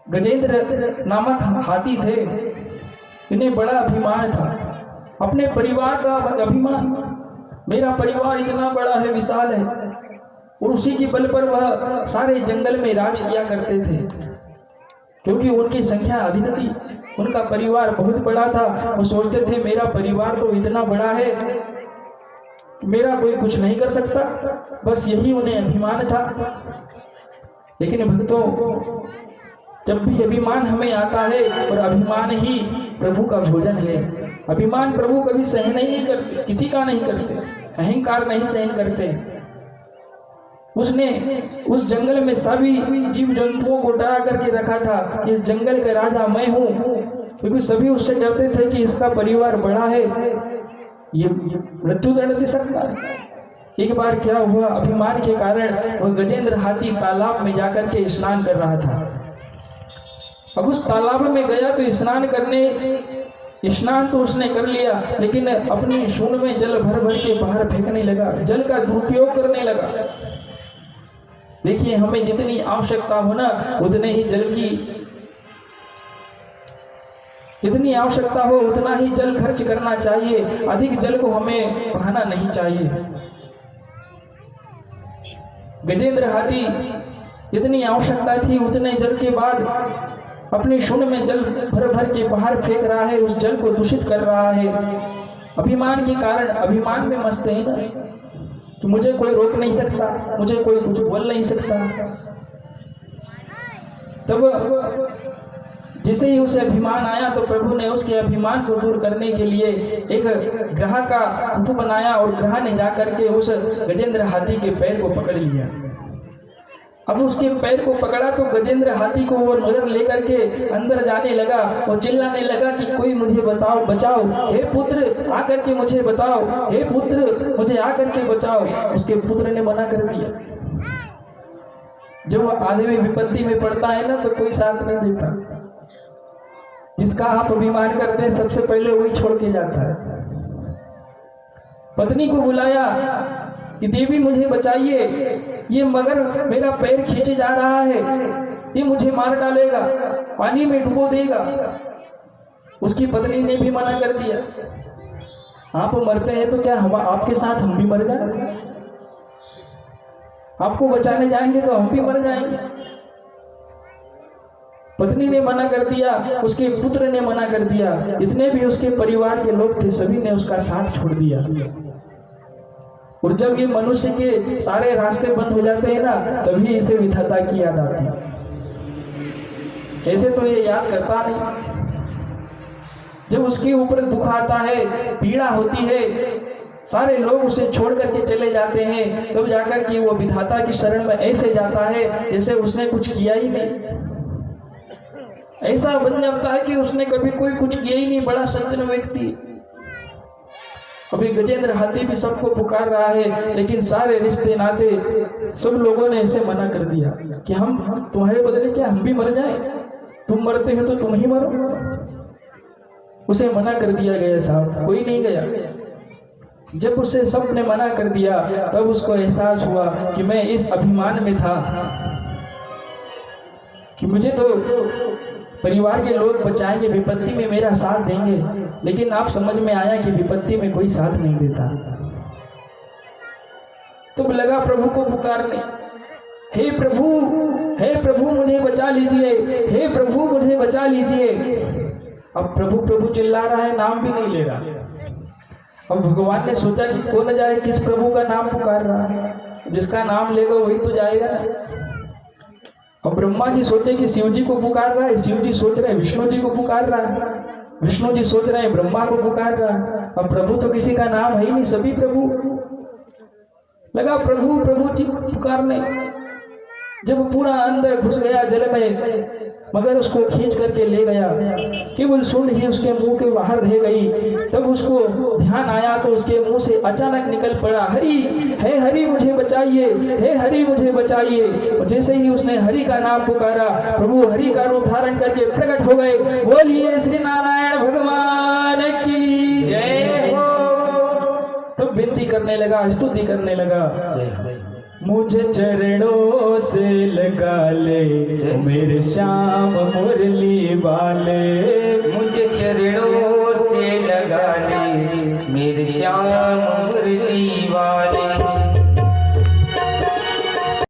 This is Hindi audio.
गजेंद्र नामक हाथी थे, इन्हें बड़ा अभिमान था, अपने परिवार का अभिमान। मेरा परिवार इतना बड़ा है, विशाल है, और उसी के बल पर वह सारे जंगल में राज किया करते थे, क्योंकि उनकी संख्या अधिक थी, उनका परिवार बहुत बड़ा था। वो सोचते थे मेरा परिवार तो इतना बड़ा है, मेरा कोई कुछ नहीं कर सकता, बस यही उन्हें अभिमान था। लेकिन भक्तों, जब भी अभिमान हमें आता है, और अभिमान ही प्रभु का भोजन है, अभिमान प्रभु कभी सहन नहीं करते, किसी का नहीं करते, अहंकार नहीं सहन करते। उसने उस जंगल में सभी जीव जंतुओं को डरा करके रखा था, इस जंगल का राजा मैं हूँ, क्योंकि सभी उससे डरते थे कि इसका परिवार बड़ा है, ये मृत्यु दंड दे सकता है। एक बार क्या हुआ, अभिमान के कारण वह गजेंद्र हाथी तालाब में जाकर के स्नान कर रहा था। अब उस तालाब में गया तो स्नान तो उसने कर लिया, लेकिन अपनी सूंड में जल भर भर के बाहर फेंकने लगा, जल का दुरुपयोग करने लगा। देखिए, हमें जितनी आवश्यकता हो ना, उतने ही जल की, जितनी आवश्यकता हो उतना ही जल खर्च करना चाहिए, अधिक जल को हमें बहाना नहीं चाहिए। गजेंद्र हाथी जितनी आवश्यकता थी उतने जल के बाद अपनी सूंड में जल भर भर के बाहर फेंक रहा है, उस जल को दूषित कर रहा है। अभिमान के कारण, अभिमान में मस्त है ना कि मुझे कोई रोक नहीं सकता, मुझे कोई कुछ बोल नहीं सकता। तब जैसे ही उसे अभिमान आया तो प्रभु ने उसके अभिमान को दूर करने के लिए एक ग्रह का रूप बनाया, और ग्रह ने जाकर के उस गजेंद्र हाथी के पैर को पकड़ लिया। अब उसके पैर को पकड़ा तो गजेंद्र हाथी को वो नजर लेकर के अंदर जाने लगा और चिल्लाने लगा कि कोई मुझे बताओ, बचाओ, हे पुत्र आकर के मुझे बताओ, हे पुत्र मुझे आकर के बचाओ। उसके पुत्र ने मना कर दिया। जब आदमी विपत्ति में पड़ता है ना तो कोई साथ नहीं देता, जिसका आप अभिमान करते हैं सबसे पहले वही छोड़ के जाता है। पत्नी को बुलाया कि देवी मुझे बचाइए, ये मगर मेरा पैर खींचे जा रहा है, ये मुझे मार डालेगा, पानी में डुबो देगा। उसकी पत्नी ने भी मना कर दिया, आप मरते हैं तो क्या हम आपके साथ हम भी मर जाएंगे, आपको बचाने जाएंगे तो हम भी मर जाएंगे। पत्नी ने मना कर दिया, उसके पुत्र ने मना कर दिया, जितने भी उसके परिवार के लोग थे सभी ने उसका साथ छोड़ दिया। और जब ये मनुष्य के सारे रास्ते बंद हो जाते हैं ना, तभी इसे विधाता की याद आती है। ऐसे तो ये याद करता नहीं। जब उसके ऊपर दुख आता है, पीड़ा होती है, सारे लोग उसे छोड़ करके चले जाते हैं, तब जाकर के वो विधाता की शरण में ऐसे जाता है जैसे उसने कुछ किया ही नहीं। ऐसा बन जाता है कि उसने कभी कोई कुछ किया ही नहीं, बड़ा सज्जन व्यक्ति। अभी गजेंद्र हाथी भी सबको पुकार रहा है, लेकिन सारे रिश्ते नाते सब लोगों ने इसे मना कर दिया कि हम तुम्हारे बदले क्या हम भी मर जाएं, तुम मरते हो तो तुम ही मरो। उसे मना कर दिया गया साहब, कोई नहीं गया। जब उसे सब ने मना कर दिया तब उसको एहसास हुआ कि मैं इस अभिमान में था कि मुझे तो परिवार के लोग बचाएंगे, विपत्ति में मेरा साथ देंगे, लेकिन आप समझ में आया कि विपत्ति में कोई साथ नहीं देता। तो लगा प्रभु को पुकारने, हे प्रभु मुझे बचा लीजिए, हे प्रभु मुझे बचा लीजिए। अब प्रभु प्रभु चिल्ला रहा है, नाम भी नहीं ले रहा। अब भगवान ने सोचा कि कौन जाए, किस प्रभु का नाम पुकार रहा है, जिसका नाम लेगा वही तो जाएगा ना। अब ब्रह्मा जी सोचे कि शिव जी को पुकार रहा है, शिव जी सोच रहे हैं विष्णु जी को पुकार रहा है, विष्णु जी सोच रहे हैं ब्रह्मा को पुकार रहा है। अब प्रभु तो किसी का नाम है ही नहीं, सभी प्रभु। लगा प्रभु प्रभु जी पुकारने। जब पूरा अंदर घुस गया जल में, मगर उसको खींच करके ले गया, केवल सूंड ही उसके मुंह के बाहर रह गई। तब उसको ध्यान आया तो उसके मुंह से अचानक निकल पड़ा, हरि हे हरि मुझे बचाइए, हे हरि मुझे बचाइए। और जैसे ही उसने हरि का नाम पुकारा, प्रभु हरि का रूप धारण करके प्रकट हो गए। बोलिए श्री नारायण भगवान की जय हो। तब विनती करने लगा, स्तुति करने लगा, मुझे चरणों से लगा ले मेरे श्याम मुरली वाले, मुझे चरणों से लगा ले मेरे श्याम